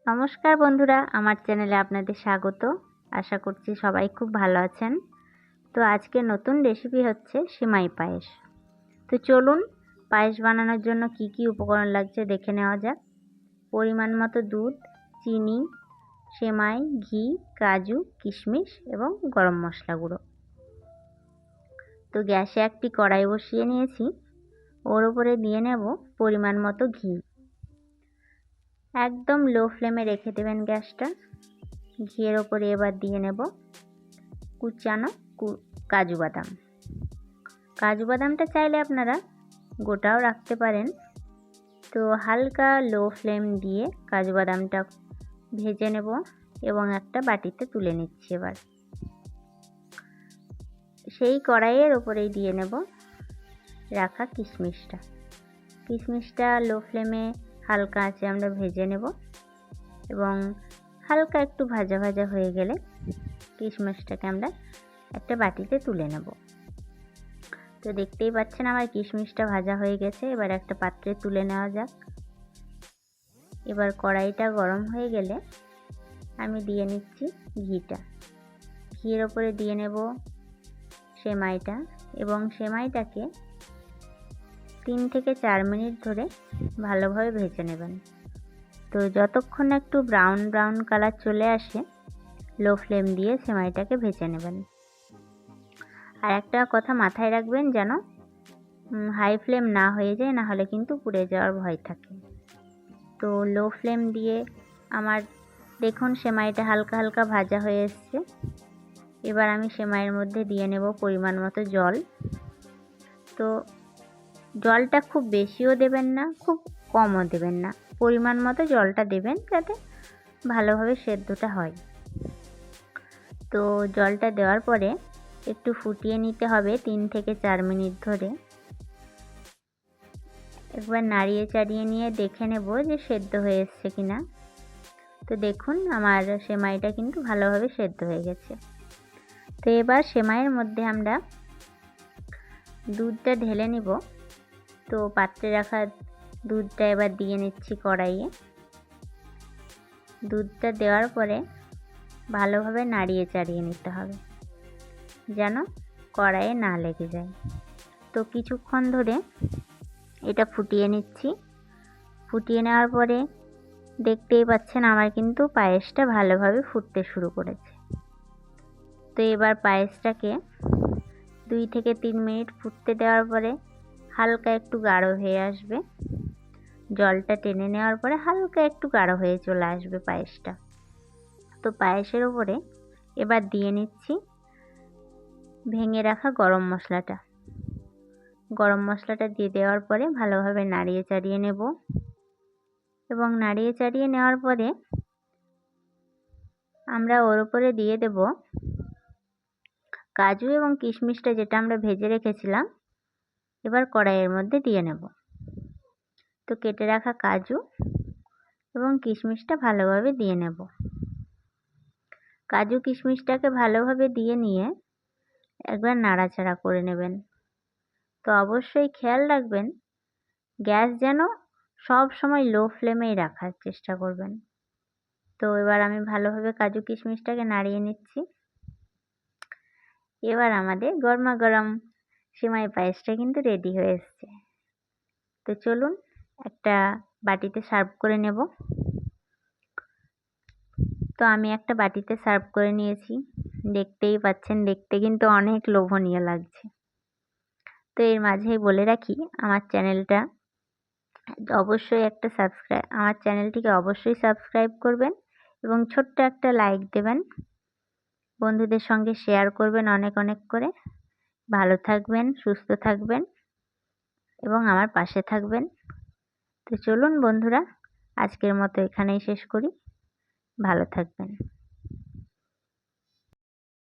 নমস্কার বন্ধুরা, আমার চ্যানেলে আপনাদের স্বাগত। আশা করছি সবাই খুব ভালো আছেন। তো আজকে নতুন রেসিপি হচ্ছে সিমাই পায়েস। তো চলুন পায়েস বানানোর জন্য কি কি উপকরণ লাগছে দেখে নেওয়া যাক। পরিমাণ মতো দুধ, চিনি, সেমাই, ঘি, কাজু, কিশমিশ এবং গরম মশলা গুঁড়ো। তো গ্যাসে একটি কড়াই বসিয়ে নিয়েছি, ওর উপরে দিয়ে নেব পরিমাণ মতো ঘি। একদম লো ফ্লেমে রেখে দেবেন গ্যাসটা। ঘিয়ের ওপরে এবার দিয়ে নেব কুচানো কাজু বাদাম। কাজু বাদামটা চাইলে আপনারা গোটাও রাখতে পারেন। তো হালকা লো ফ্লেম দিয়ে কাজু বাদামটা ভেজে নেব এবং একটা বাটিতে তুলে নিচ্ছি। এবার সেই কড়াইয়ের ওপরেই দিয়ে নেব রাখা কিশমিশটা লো ফ্লেমে হালকা আঁচে আমরা ভেজে নেব এবং হালকা একটু ভাজা ভাজা হয়ে গেলে কিশমিশটাকে আমরা একটা বাটিতে তুলে নেব। তো দেখতেই পাচ্ছেন আমার কিশমিশটা ভাজা হয়ে গেছে। এবার একটা পাত্রে তুলে নেওয়া যাক। এবার কড়াইটা গরম হয়ে গেলে আমি দিয়ে নিচ্ছি ঘিয়ের ওপরে দিয়ে নেব সেমাইটা এবং সেমাইটাকে 3 থেকে 4 মিনিট ধরে ভালোভাবে ভেজে নেবেন। তো যতক্ষণ একটু ব্রাউন কালার চলে আসে লো ফ্লেম দিয়ে সেমাইটাকে ভেজে নেবেন। আর একটা কথা মাথায় রাখবেন যেন হাই ফ্লেম না হয়ে যায়, না হলে কিন্তু পুড়ে যাওয়ার ভয় থাকে। তো লো ফ্লেম দিয়ে আমার দেখুন সেমাইটা হালকা হালকা ভাজা হয়ে এসছে। এবার আমি সেমাইয়ের মধ্যে দিয়ে নেব পরিমাণ মতো জল। তো জলটা খুব বেশিও দেবেন না, খুব কমও দেবেন না, পরিমাণ মতো জলটা দেবেন যাতে ভালোভাবে সেদ্ধটা হয়। তো জলটা দেওয়ার পরে একটু ফুটিয়ে নিতে হবে 3 থেকে 4 মিনিট ধরে। একবার নাড়িয়ে চাড়িয়ে নিয়ে দেখে নেব যে সেদ্ধ হয়ে এসছে কিনা। তো দেখুন আমার সেমাইটা কিন্তু ভালোভাবে সেদ্ধ হয়ে গেছে। তো এবার সেমাইয়ের মধ্যে আমরা দুধটা ঢেলে নিব। তো পাত্রে রাখা দুধটা এবার দিয়ে নিচ্ছি কড়াইয়ে। দুধটা দেওয়ার পরে ভালোভাবে নাড়িয়ে চাড়িয়ে নিতে হবে যেন কড়াইয়ে না লেগে যায়। তো কিছুক্ষণ ধরে এটা ফুটিয়ে নিচ্ছি। ফুটিয়ে নেওয়ার পরে দেখতেই পাচ্ছেন আমার কিন্তু পায়েসটা ভালোভাবে ফুটতে শুরু করেছে। তো এবার পায়েসটাকে 2 থেকে 3 মিনিট ফুটতে দেওয়ার পরে হালকা একটু গাঢ় হয়ে আসবে। জলটা টেনে নেওয়ার পরে হালকা একটু গাঢ় হয়ে চলে আসবে পায়েসটা। তো পায়েসের উপরে এবার দিয়ে নিচ্ছি ভেঙে রাখা গরম মশলাটা দিয়ে দেওয়ার পরে ভালোভাবে নাড়িয়ে চাড়িয়ে নেব এবং নাড়িয়ে চাড়িয়ে নেওয়ার পরে আমরা ওর উপরে দিয়ে দেব কাজু এবং কিশমিশটা যেটা আমরা ভেজে রেখেছিলাম। এবার কড়াইয়ের মধ্যে দিয়ে নেব। তো কেটে রাখা কাজু এবং কিশমিশটা ভালোভাবে দিয়ে নেব। কাজু কিশমিশটাকে ভালোভাবে দিয়ে নিয়ে একবার নাড়াচাড়া করে নেবেন। তো অবশ্যই খেয়াল রাখবেন গ্যাস যেন সব সময় লো ফ্লেমেই রাখার চেষ্টা করবেন। তো এবার আমি ভালোভাবে কাজু কিশমিশটাকে নাড়িয়ে নিচ্ছি। এবার আমাদের গরমা গরম সিমাই পায়েসটা কিন্তু রেডি হয়ে এসছে। তো চলুন একটা বাটিতে সার্ভ করে নেব। তো আমি একটা বাটিতে সার্ভ করে নিয়েছি। দেখতেই পাচ্ছেন দেখতে কিন্তু অনেক লোভনীয় লাগছে। তো এর মাঝেই বলে রাখি আমার চ্যানেলটিকে অবশ্যই সাবস্ক্রাইব করবেন এবং ছোট্ট একটা লাইক দেবেন। বন্ধুদের সঙ্গে শেয়ার করবেন অনেক করে। ভালো থাকবেন, সুস্থ থাকবেন এবং আমার পাশে থাকবেন। তো চলুন বন্ধুরা আজকের মতো এখানেই শেষ করি। ভালো থাকবেন।